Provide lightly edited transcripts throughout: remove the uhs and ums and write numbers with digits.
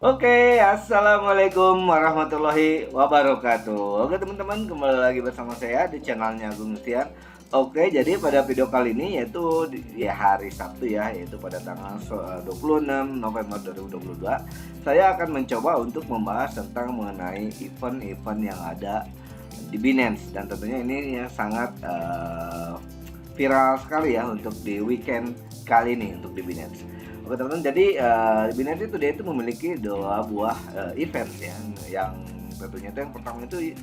Oke, assalamualaikum warahmatullahi wabarakatuh. Oke teman-teman, kembali lagi bersama saya di channelnya Agung Tian. Oke, jadi pada video kali ini yaitu di hari Sabtu ya, yaitu pada tanggal 26 November 2022, saya akan mencoba untuk membahas tentang mengenai event-event yang ada di Binance, dan tentunya ini yang sangat viral sekali ya untuk di weekend kali ini untuk di Binance. Oke teman-teman, jadi Binance itu dia itu memiliki dua buah event ya, yang tentunya itu yang pertama itu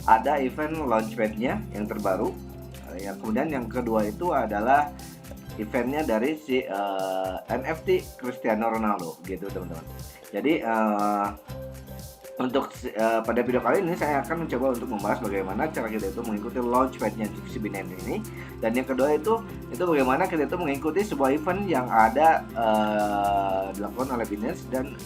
ada event launchpad-nya yang terbaru, yang kemudian yang kedua itu adalah eventnya dari si NFT Cristiano Ronaldo gitu teman-teman. Jadi untuk pada video kali ini saya akan mencoba untuk membahas bagaimana cara kita itu mengikuti launchpad-nya si Binance ini, dan yang kedua itu bagaimana kita itu mengikuti sebuah event yang ada dilakukan oleh Binance, dan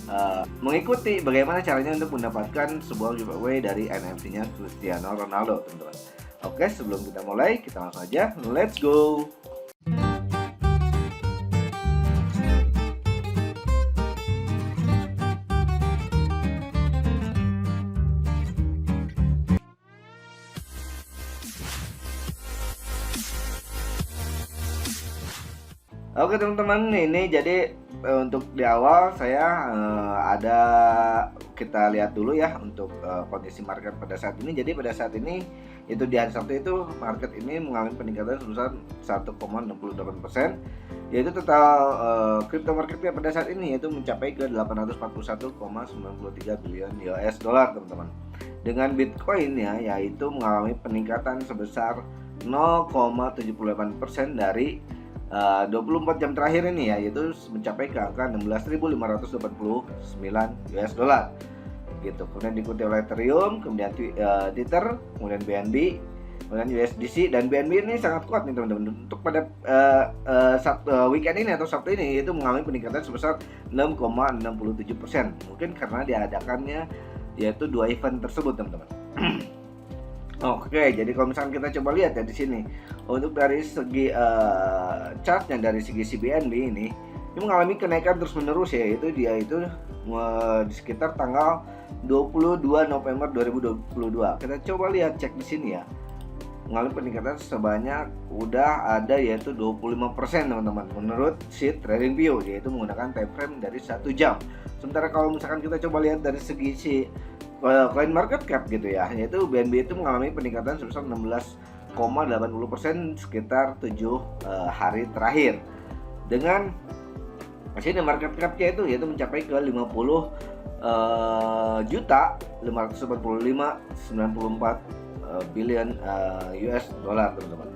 mengikuti bagaimana caranya untuk mendapatkan sebuah giveaway dari NFT-nya Cristiano Ronaldo teman-teman. Oke, sebelum kita mulai, kita langsung aja, let's go. Oke teman-teman, ini jadi untuk di awal saya ada kita lihat dulu ya untuk kondisi market pada saat ini. Jadi pada saat ini itu di hari Sabtu itu market ini mengalami peningkatan sebesar 1,68%, yaitu total crypto marketnya pada saat ini yaitu mencapai ke 841,93 billion US dollar teman-teman. Dengan Bitcoin ya yaitu mengalami peningkatan sebesar 0,78% dari 24 jam terakhir ini ya, yaitu mencapai ke angka 16.589 US dollar gitu. Kemudian diikuti oleh Ethereum, kemudian Tether, kemudian BNB, kemudian USDC, dan BNB ini sangat kuat nih teman-teman. Untuk pada weekend ini atau Sabtu ini itu mengalami peningkatan sebesar 6,67%. Mungkin karena diadakannya yaitu dua event tersebut teman-teman. Oke, jadi kalau misalkan kita coba lihat ya di sini, untuk dari segi chartnya dari segi CBNB ini mengalami kenaikan terus menerus ya, yaitu dia itu di sekitar tanggal 22 November 2022. Kita coba lihat cek di sini ya, mengalami peningkatan sebanyak udah ada yaitu 25% teman-teman menurut si TradingView, yaitu menggunakan time frame dari 1 jam. Sementara kalau misalkan kita coba lihat dari segi si coin market cap gitu ya, yaitu BNB itu mengalami peningkatan sebesar 16,80% sekitar 7 hari terakhir, dengan sini market capnya itu yaitu mencapai ke 50 juta 545,94 billion US dollar teman-teman.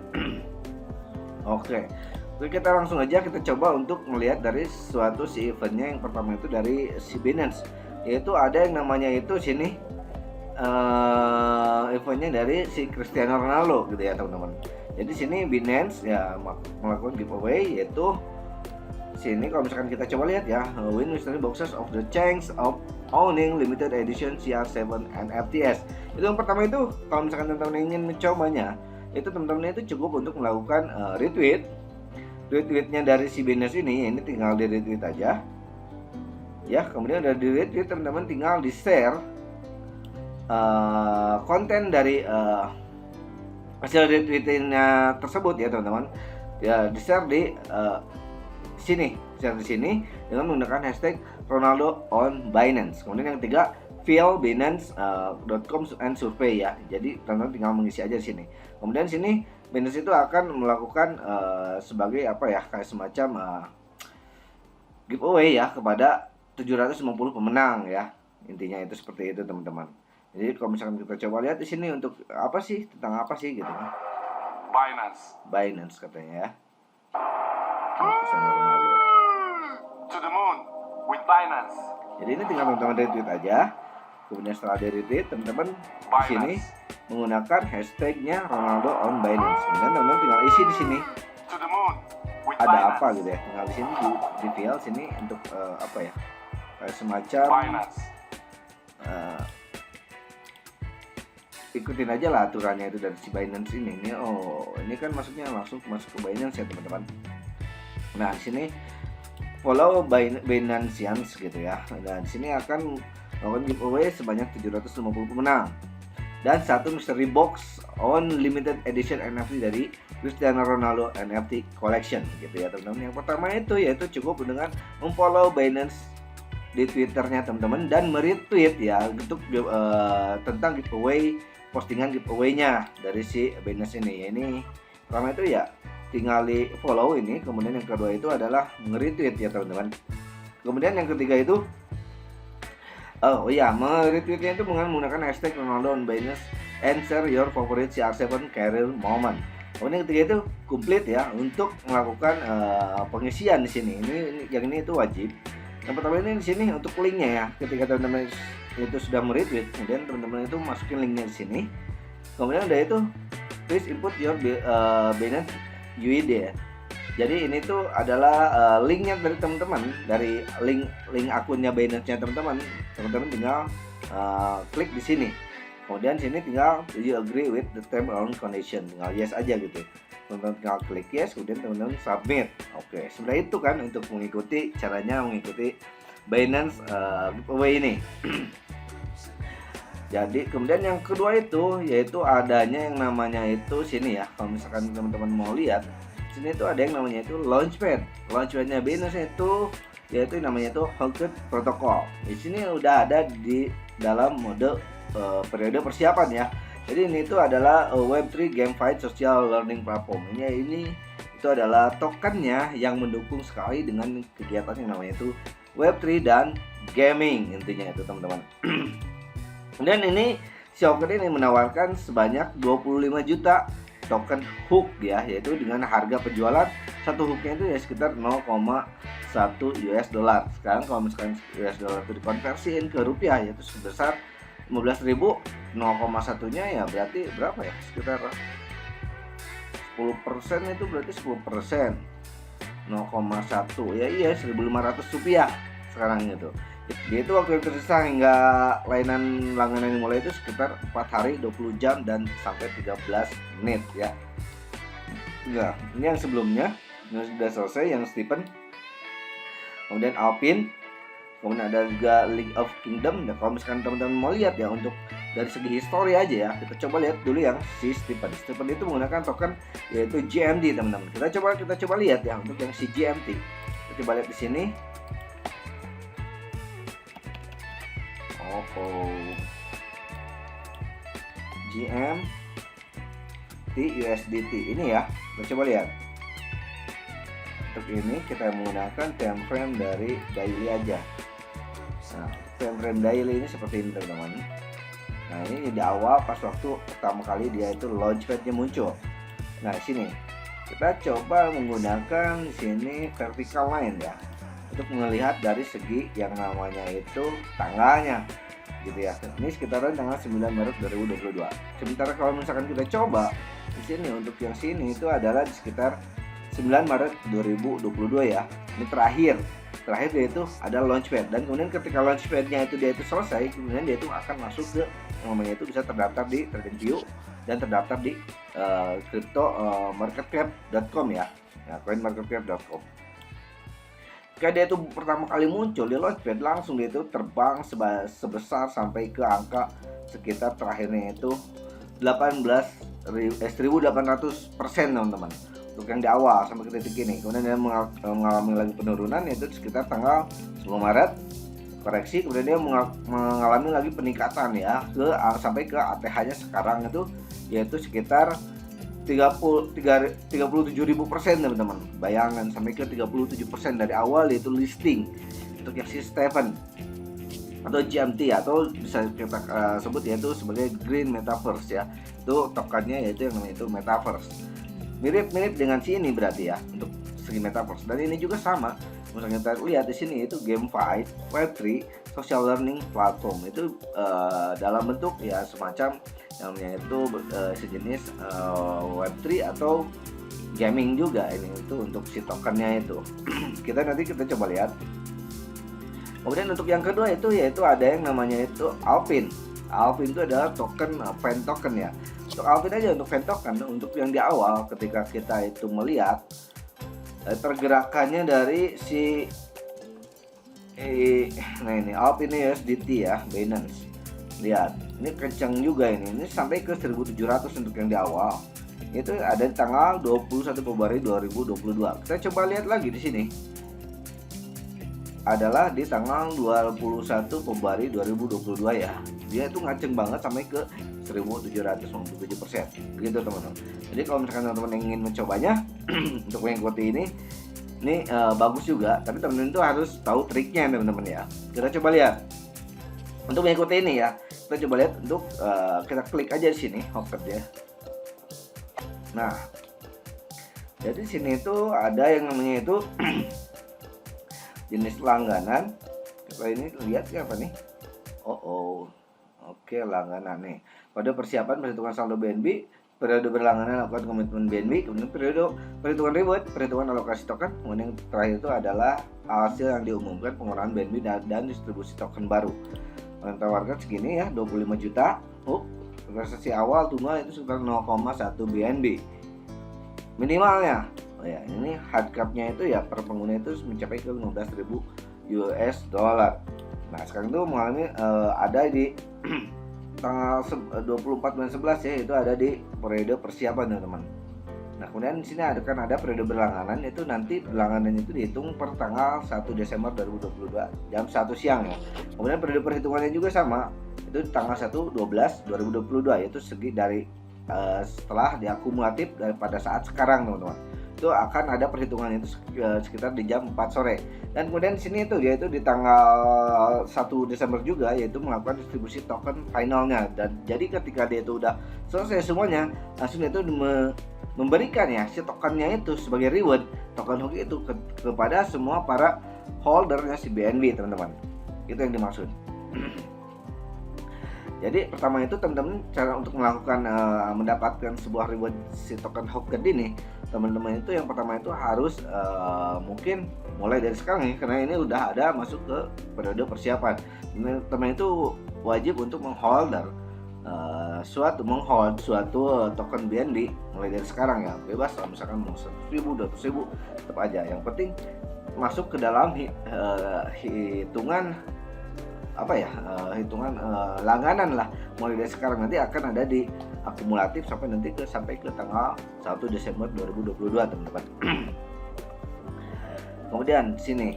Oke, kita langsung aja kita coba untuk melihat dari suatu si eventnya. Yang pertama itu dari si Binance, yaitu ada yang namanya itu sini eventnya dari si Cristiano Ronaldo gitu ya teman-teman. Jadi sini Binance ya melakukan giveaway, yaitu sini kalau misalkan kita coba lihat ya, win mystery boxes of the chance of owning limited edition CR7 NFTs. Itu yang pertama itu kalau misalkan teman-teman ingin mencobanya, itu teman-teman itu cukup untuk melakukan retweetnya dari si Binance ini tinggal di retweet aja ya. Kemudian udah di retweet, teman-teman tinggal di share konten dari hasil retweetnya tersebut ya teman-teman, ya di share di sini, share di sini dengan menggunakan hashtag Ronaldo on Binance. Kemudian yang ketiga fill Binance.com and survey ya. Jadi teman-teman tinggal mengisi aja di sini. Kemudian sini Binance itu akan melakukan sebagai apa ya, kayak semacam giveaway ya kepada 750 pemenang ya. Intinya itu seperti itu teman-teman. Jadi kalau misalkan kita coba lihat di sini untuk apa sih, tentang apa sih gitu kan. Binance katanya ya. To the moon with Binance. Jadi ini tinggal teman-teman retweet aja. Kemudian setelah di retweet, teman-teman di sini menggunakan hashtagnya Ronaldo on Binance. Kemudian teman-teman tinggal isi di sini. To the moon with Ada Binance. apa gitu ya. Tinggal di sini di fill sini untuk apa ya? Kayak semacam Binance. Ikutin aja lah aturannya itu dari si Binance ini. Ini kan maksudnya langsung masuk ke Binance ya teman-teman. Nah, di sini follow Binanceans gitu ya. Dan di sini akan melakukan giveaway sebanyak 750 pemenang dan satu mystery box on limited edition NFT dari Cristiano Ronaldo NFT collection gitu ya teman-teman. Yang pertama itu yaitu cukup dengan memfollow Binance di Twitternya teman-teman dan meretweet ya untuk tentang giveaway, postingan giveaway-nya dari si Binance ini. Ini pertama itu ya tinggal di follow ini, kemudian yang kedua itu adalah nge-retweet ya teman-teman. Kemudian yang ketiga itu retweetnya itu menggunakan hashtag Ronaldo on Binance and share your favorite CR7 career moment. Kemudian yang ketiga itu komplit ya untuk melakukan pengisian di sini. Ini yang ini itu wajib. Yang pertama ini di sini untuk linknya ya. Ketika teman-teman itu sudah meretweet, kemudian teman-teman itu masukin linknya di sini. Kemudian udah itu please input your Binance UID ya. Jadi ini tuh adalah linknya dari teman-teman, dari link akunnya Binance-nya teman-teman tinggal klik di sini. Kemudian sini tinggal you agree with the term and condition, tinggal yes aja gitu. Teman-teman tinggal klik yes, kemudian teman-teman submit. Oke, sebenarnya itu kan untuk mengikuti Binance giveaway ini. Jadi kemudian yang kedua itu yaitu adanya yang namanya itu sini ya. Kalau misalkan teman-teman mau lihat sini itu ada yang namanya itu launchpadnya Binance itu yaitu namanya itu Hawked Protocol. Di sini udah ada di dalam mode periode persiapan ya. Jadi ini itu adalah Web3 GameFi social learning platform. Ini itu adalah tokennya yang mendukung sekali dengan kegiatan yang namanya itu Web3 dan gaming intinya itu teman-teman. Dan ini si Hawked ini menawarkan sebanyak 25 juta token hook ya, yaitu dengan harga penjualan satu hooknya itu ya sekitar 0,1 US dollar. Sekarang kalau misalkan US dollar itu dikonversiin ke rupiah yaitu sebesar 15.000, 0,1 nya ya berarti berapa ya, sekitar 10% itu berarti 10%, 0,1 ya iya 1.500 rupiah sekarang itu. Dia itu waktu yang tersisa hingga layanan langganan dimulai itu sekitar 4 hari 20 jam dan sampai 13 menit ya. Enggak, ini yang sebelumnya yang sudah selesai yang Stephen. Kemudian Alpin. Kemudian ada juga League of Kingdom. Dan kalau misalkan teman-teman mau lihat ya untuk dari segi histori aja ya, kita coba lihat dulu yang si Stephen. Stephen itu menggunakan token yaitu GMT teman-teman. Kita coba lihat ya untuk yang si GMT. Kita coba lihat di sini. GMT USDT ini ya, kita coba lihat. Untuk ini kita menggunakan time frame dari daily aja. Nah, time frame daily ini seperti ini teman-teman. Nah, ini di awal pas waktu pertama kali dia itu launchpadnya muncul. Nah, sini kita coba menggunakan sini vertical line ya, untuk melihat dari segi yang namanya itu tanggalnya gitu ya. Ini sekitaran tanggal 9 Maret 2022. Sementara kalau misalkan kita coba di sini untuk yang sini itu adalah di sekitar 9 Maret 2022 ya. Ini terakhir dia itu ada launchpad, dan kemudian ketika launchpadnya itu dia itu selesai, kemudian dia itu akan masuk ke namanya itu bisa terdaftar di TradingView dan terdaftar di cryptomarketcap.com ya. Ya, coinmarketcap.com. Ketika dia itu pertama kali muncul di launchpad, langsung dia itu terbang sebesar sampai ke angka sekitar terakhirnya itu 1.800% teman-teman untuk yang di awal sampai ke titik ini. Kemudian dia mengalami lagi penurunan yaitu sekitar tanggal 10 Maret koreksi, kemudian dia mengalami lagi peningkatan ya sampai ke ATH-nya sekarang itu yaitu sekitar 37.000% teman-teman. Bayangkan sampai ke 37% dari awal yaitu listing untuk yang si Stephen atau GMT atau bisa kita sebut yaitu sebagai Green Metaverse ya. Itu tokennya yaitu yang namanya itu Metaverse. Mirip-mirip dengan si ini berarti ya untuk segi Metaverse. Dan ini juga sama. Misalnya kita lihat di sini itu GameFi Web3 social learning platform itu dalam bentuk ya semacam namanya itu sejenis Web3 atau gaming juga. Ini itu untuk si tokennya itu. kita coba lihat. Kemudian untuk yang kedua itu yaitu ada yang namanya itu Alpin. Alpin itu adalah token fan token ya. Untuk Alpin aja untuk fan token, untuk yang di awal ketika kita itu melihat pergerakannya dari si Nah ini ALP ini USDT ya, Binance. Lihat, ini kencang juga ini sampai ke 1.700 untuk yang di awal. Itu ada di tanggal 21 Februari 2022. Kita coba lihat lagi di sini. Adalah di tanggal 21 Februari 2022 ya. Dia itu ngaceng banget sampai ke 1.797%. Begitu teman-teman. Jadi kalau misalkan teman-teman ingin mencobanya untuk mengikuti ini bagus juga, tapi teman-teman itu harus tahu triknya teman-teman ya. Kita coba lihat. Untuk mengikuti ini ya, kita coba lihat untuk kita klik aja di sini Hocket ya. Nah, jadi sini itu ada yang namanya itu jenis langganan. Kita ini lihat apa nih? Oke, langganan nih. Pada persiapan perhitungan saldo BNB, periode berlangganan lakukan komitmen BNB, kemudian periode perhitungan reward, perhitungan alokasi token, kemudian yang terakhir itu adalah hasil yang diumumkan pengeluaran BNB dan distribusi token baru. Yang tawarkan segini ya, 25 juta. Transaksi awal tunggal itu sekitar 0,1 BNB minimalnya. Ya, ini hard cap-nya itu ya per pengguna itu mencapai ke 15.000 US dollar. Nah, sekarang itu mengalami ada di tanggal 24 bulan 11 ya, itu ada di periode persiapan teman-teman. Nah, kemudian di sini ada periode berlangganan, itu nanti berlangganan itu dihitung per tanggal 1 Desember 2022 jam 1 siang ya. Kemudian periode perhitungannya juga sama, itu tanggal 1/12/2022, yaitu segi dari setelah diakumulatif daripada saat sekarang teman-teman. Itu akan ada perhitungan itu sekitar di jam 4 sore. Dan kemudian di sini itu dia itu di tanggal 1 Desember juga, yaitu melakukan distribusi token finalnya. Dan jadi ketika dia itu udah selesai semuanya, langsung itu memberikan ya si tokennya itu sebagai reward, token hook itu kepada semua para holdernya si BNB teman-teman. Itu yang dimaksud. Jadi pertama itu teman-teman cara untuk melakukan mendapatkan sebuah reward si token Hocket ini, teman-teman itu yang pertama itu harus mungkin mulai dari sekarang ya, karena ini udah ada masuk ke periode persiapan. Teman-teman itu wajib untuk menghold suatu token BNB mulai dari sekarang ya, bebas lah, misalkan mau 100.000, 200.000 tetap aja. Yang penting masuk ke dalam hitungan langganan lah mulai dari sekarang. Nanti akan ada di akumulatif sampai ke tanggal 1 Desember 2022 teman-teman. Kemudian di sini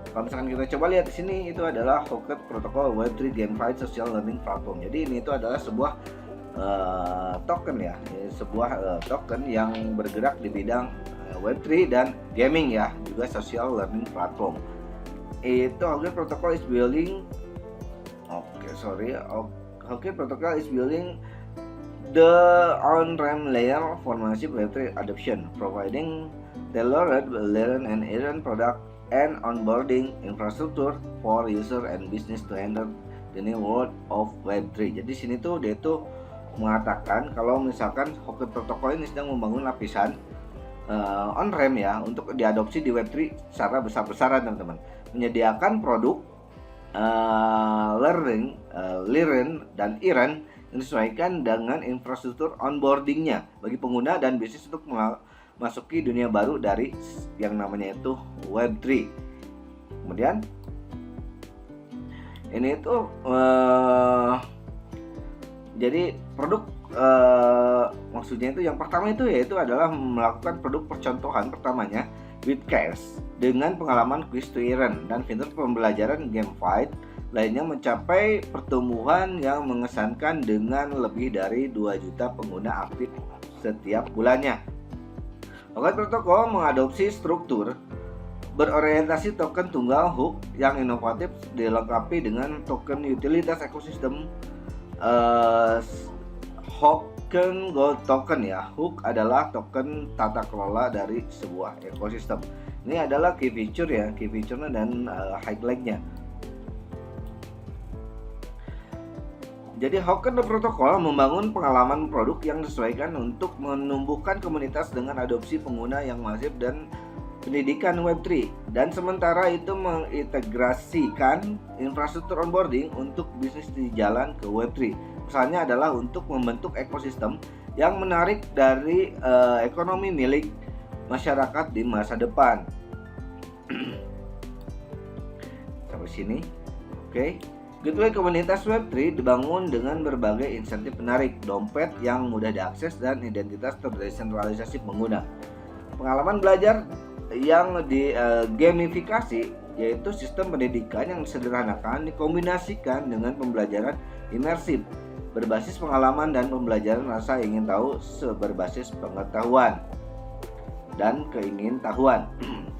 kalau misalkan kita coba lihat di sini, itu adalah Hocket Protocol Web3 Gamified Social Learning Platform. Jadi ini itu adalah sebuah token ya, sebuah token yang bergerak di bidang Web3 dan gaming ya, juga social learning platform. Itu Hocket Protocol is building Hocket Protocol is building the on-ramp layer for massive Web3 adoption, providing tailored learn and earn product and onboarding infrastructure for user and business to enter the new world of Web3. Jadi sini tuh dia tuh mengatakan kalau misalkan Hocket Protocol ini sedang membangun lapisan on-ramp ya untuk diadopsi di Web3 secara besar-besaran teman-teman. Menyediakan produk learn dan earn yang disesuaikan dengan infrastruktur onboardingnya bagi pengguna dan bisnis untuk masuki dunia baru dari yang namanya itu Web3. Kemudian ini itu jadi produk maksudnya itu yang pertama itu yaitu adalah melakukan produk percontohan pertamanya with cash dengan pengalaman quiz to earn dan fitur pembelajaran gamified lainnya mencapai pertumbuhan yang mengesankan dengan lebih dari 2 juta pengguna aktif setiap bulannya. Hocket Protocol mengadopsi struktur berorientasi token tunggal hook yang inovatif dilengkapi dengan token utilitas ekosistem Hocken Gold Token ya. Hook adalah token tata kelola dari sebuah ekosistem. Ini adalah key feature ya, key feature-nya dan highlight-nya. Jadi Hocken Protocol membangun pengalaman produk yang disesuaikan untuk menumbuhkan komunitas dengan adopsi pengguna yang masif dan pendidikan Web3, dan sementara itu mengintegrasikan infrastruktur onboarding untuk bisnis di jalan ke Web3. Pesannya adalah untuk membentuk ekosistem yang menarik dari ekonomi milik masyarakat di masa depan. di sini. Oke. Gateway komunitas Web3 dibangun dengan berbagai insentif menarik, dompet yang mudah diakses, dan identitas terdesentralisasi pengguna. Pengalaman belajar yang digamifikasi, yaitu sistem pendidikan yang disederhanakan dikombinasikan dengan pembelajaran imersif berbasis pengalaman dan pembelajaran rasa ingin tahu berbasis pengetahuan dan keingintahuan.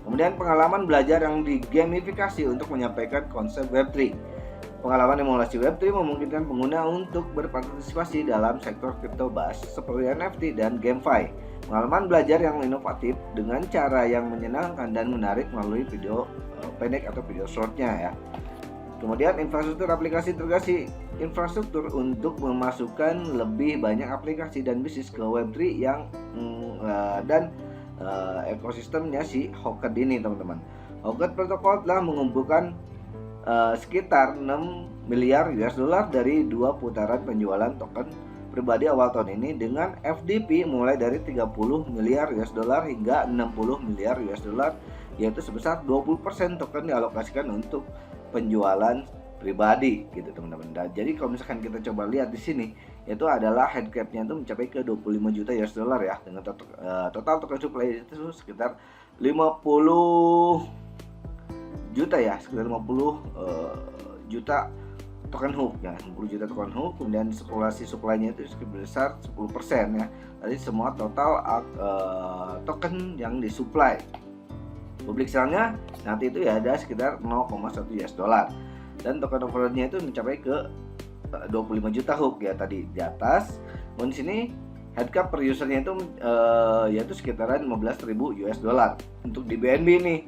Kemudian pengalaman belajar yang digamifikasi untuk menyampaikan konsep Web3. Pengalaman emulasi Web3 memungkinkan pengguna untuk berpartisipasi dalam sektor crypto bus seperti NFT dan GameFi. Pengalaman belajar yang inovatif dengan cara yang menyenangkan dan menarik melalui video pendek atau video shortnya ya. Kemudian infrastruktur aplikasi integrasi infrastruktur untuk memasukkan lebih banyak aplikasi dan bisnis ke Web3 yang dan ekosistemnya si Hocked ini teman-teman. Hocked Protocol telah mengumpulkan sekitar 6 miliar US dollar dari 2 putaran penjualan token pribadi awal tahun ini dengan FDP mulai dari 30 miliar US dollar hingga 60 miliar US dollar, yaitu sebesar 20% token dialokasikan untuk penjualan pribadi gitu teman-teman. Dan jadi kalau misalkan kita coba lihat di sini, itu adalah head cap-nya itu mencapai ke 25 juta US dollar ya, dengan total token supply itu sekitar 50 juta ya, sekitar 50 juta token hook ya, 50 juta token hook. Kemudian sirkulasi supply-nya itu sebesar 10% ya dari semua total token yang disuplai. Public sale-nya nanti itu ya ada sekitar 0,1 US dollar, dan token overload-nya itu mencapai ke 25 juta hook ya tadi di atas. Dan di sini head cap per usernya itu yaitu sekitaran 15.000 US dollar untuk di BNB nih.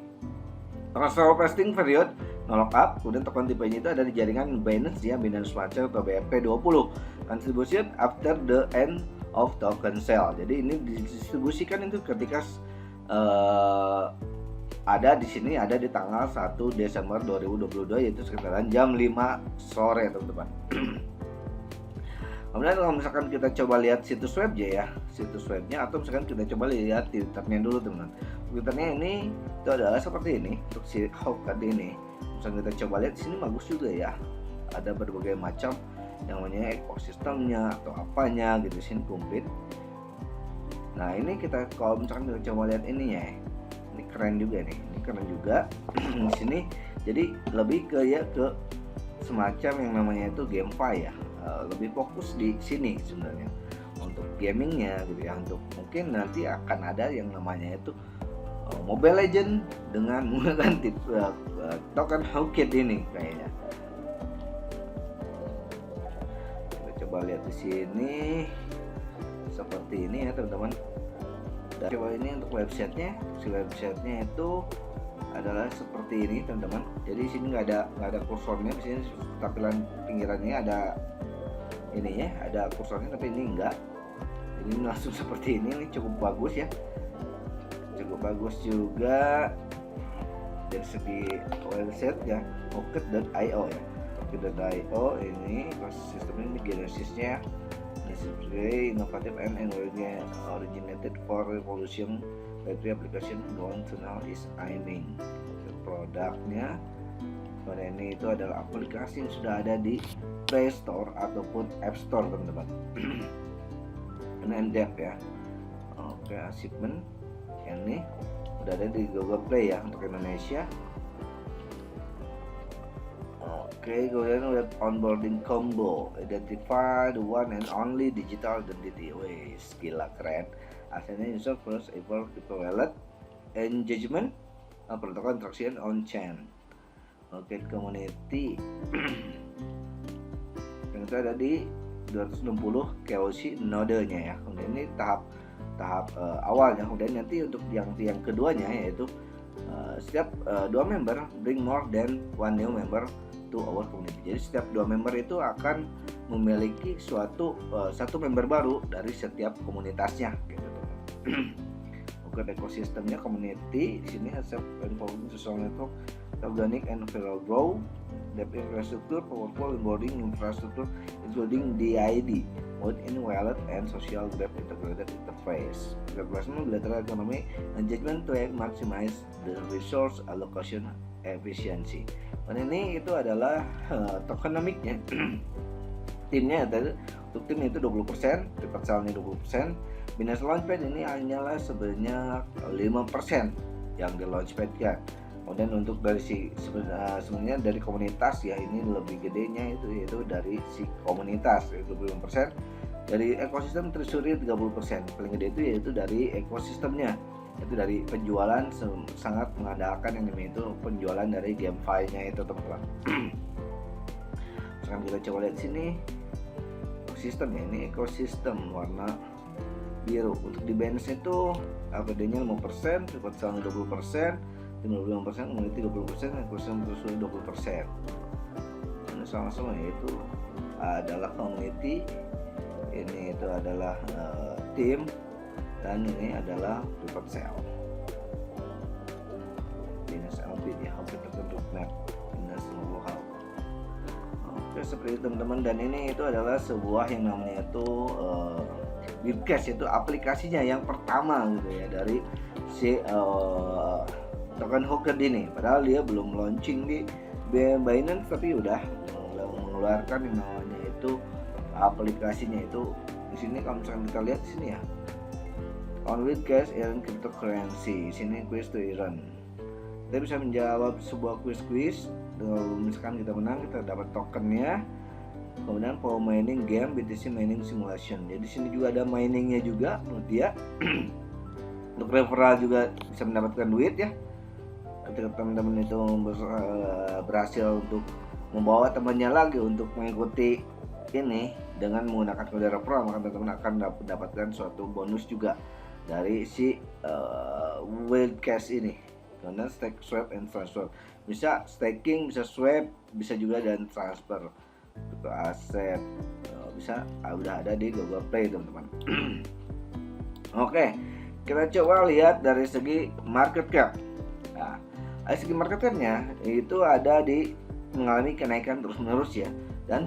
Transfer vesting period no lockup, kemudian token tipenya itu ada di jaringan Binance ya, Binance Smart Chain atau BNP20. Contribution after the end of token sale. Jadi ini didistribusikan itu ketika ada di sini, ada di tanggal 1 Desember 2022, yaitu sekitaran jam 5 sore teman-teman. Kemudian kalau misalkan kita coba lihat situs webnya ya, situs webnya, atau misalkan kita coba lihat Twitternya dulu teman-teman. Twitternya ini itu adalah seperti ini untuk si Hocked ini. Misalkan kita coba lihat di sini bagus juga ya. Ada berbagai macam yang namanya ekosistemnya atau apanya gitu, sini komplit. Nah ini kita kalau misalkan kita coba lihat ininya ya, ini keren juga nih, ini keren juga di sini. Jadi lebih ke semacam yang namanya itu GameFi ya, lebih fokus di sini sebenarnya untuk gamingnya gitu ya. Untuk mungkin nanti akan ada yang namanya itu Mobile Legend dengan menggunakan token Hocked ini kayaknya. Kita coba lihat di sini seperti ini ya teman-teman. Dan coba ini untuk websitenya, si websitenya itu adalah seperti ini teman-teman. Jadi di sini nggak ada kursornya, di sini tampilan pinggirannya ada ini ya, ada kursornya, tapi ini enggak. Ini langsung seperti ini cukup bagus ya, cukup bagus juga dari segi website ya, hocked.io ya. Hocked.io ini sistem ini genesisnya very innovative and originated for revolution Web3 application going to now is aiming. Produknya pada ini itu adalah aplikasi yang sudah ada di Play Store ataupun App Store teman-teman. Ini NDEP ya. Oke, achievement ini udah ada di Google Play ya untuk Indonesia. Oke, kemudian web onboarding combo, identify the one and only digital identity. Wes, gila keren. Akhirnya user first evolve the wallet engagement protocol interaction on chain. Oke, community yang itu ada di 260 KYC nodenya ya. Kemudian ini tahap awalnya. Kemudian nanti untuk yang keduanya yaitu setiap 2 member bring more than one new member to our community. Jadi setiap 2 member itu akan memiliki satu member baru dari setiap komunitasnya gitu. Oke, ekosistemnya community di sini accept involving social network, organic and viral grow, depth infrastructure, powerful onboarding infrastructure including DID, within wallet and social web integrated interface. Replacement bilateral economy engagement to maximize the resource allocation efficiency. Dan ini itu adalah tokenomics-nya. Timnya tadi untuk tim itu 20%, preferred sale-nya 20%. Binance Launchpad ini hanyalah sebanyak 5% yang di launchpad-kan. Kemudian untuk dari sebenarnya dari komunitas ya, ini lebih gedenya itu dari si komunitas yaitu 25%. Dari ekosistem Treasury 30%. Paling gede itu yaitu dari ekosistemnya. Itu dari penjualan sangat mengandalkan yang namanya itu penjualan dari GameFi-nya itu, teman-teman. Sekarang kita coba lihat sini ekosistem ya, ini ekosistem warna biru. Untuk di Binance itu APD-nya 5%, preferred sale 20%, 55%, community 20%, ekosistem Treasury 20%. Ini sama-sama yaitu adalah community, ini itu adalah tim, dan ini adalah preferred sale. Binance LP dia hampir terbentuk map Binance lokal. Oke, seperti itu teman-teman. Dan ini itu adalah sebuah yang namanya itu Bipcash, itu aplikasinya yang pertama gitu ya dari si token Hooked ini. Padahal dia belum launching di Binance tapi udah mengeluarkan yang namanya itu aplikasinya itu. Di sini kalau misalkan kita lihat di sini ya, on with cash and cryptocurrency. Sini quiz to earn. Kita bisa menjawab sebuah quiz. Misalkan kita menang, kita dapat tokennya. Kemudian power mining game BTC mining simulation. Jadi sini juga ada miningnya juga menurut dia. Untuk referral juga bisa mendapatkan duit ya. Ketika teman-teman itu berhasil untuk membawa temannya lagi untuk mengikuti ini dengan menggunakan kode referral, maka teman-teman akan mendapatkan suatu bonus juga dari si wild cash ini. Karena stake, swap, and transfer. Bisa staking, bisa swap, bisa juga dan transfer ke aset. Bisa udah ada di Google Play, teman-teman. Oke, kita coba lihat dari segi market cap. Nah, dari segi market capnya itu ada di mengalami kenaikan terus-menerus ya. Dan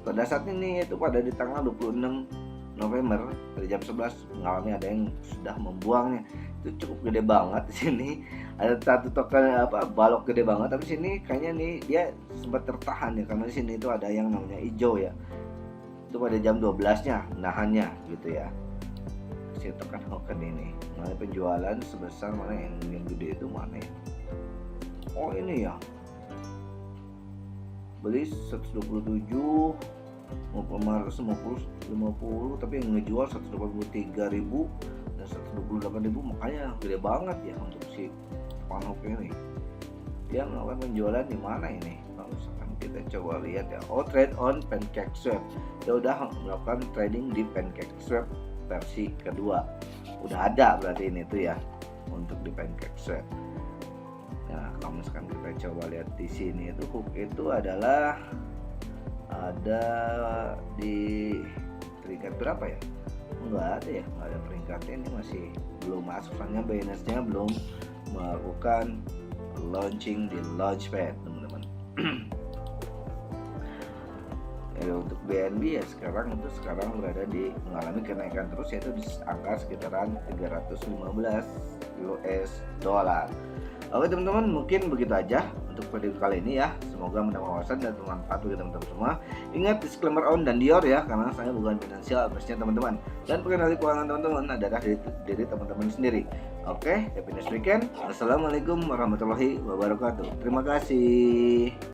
pada saat ini itu pada di tanggal 26 November dari jam 11 mengalami ada yang sudah membuangnya. Itu cukup gede banget di sini. Ada satu token balok gede banget, tapi sini kayaknya nih dia sempat tertahan ya, karena di sini itu ada yang namanya hijau ya. Itu pada jam 12-nya nahannya gitu ya. Si token token ini. Mana penjualan sebesar mana yang gede itu mana ya? Oh ini ya. Beli 127, 50, tapi yang ngejual 183.000 dan 128.000, makanya gede banget ya untuk si Panhok ini. Dia melakukan penjualan di mana ini? Kalau misalkan kita coba lihat ya, trade on PancakeSwap. Dia udah melakukan trading di PancakeSwap versi kedua. Udah ada berarti ini tuh ya untuk di PancakeSwap. Nah, kalau misalkan kita coba lihat di sini itu hook itu adalah ada di peringkat berapa ya? Enggak ada ya, enggak ada peringkatnya, ini masih belum masuk, soalnya Binance-nya belum melakukan launching di Launchpad, teman-teman. Ya, untuk BNB ya sekarang berada di mengalami kenaikan terus, yaitu di angka sekitaran 315 US dollar. Oke teman-teman, mungkin begitu aja untuk video kali ini ya. Semoga menambah wawasan dan bermanfaat bagi teman-teman semua. Ingat disclaimer on dan Dior ya, karena saya bukan financial advisor teman-teman. Dan pengendali keuangan teman-teman adalah diri teman-teman sendiri. Oke, happy next weekend. Assalamualaikum warahmatullahi wabarakatuh. Terima kasih.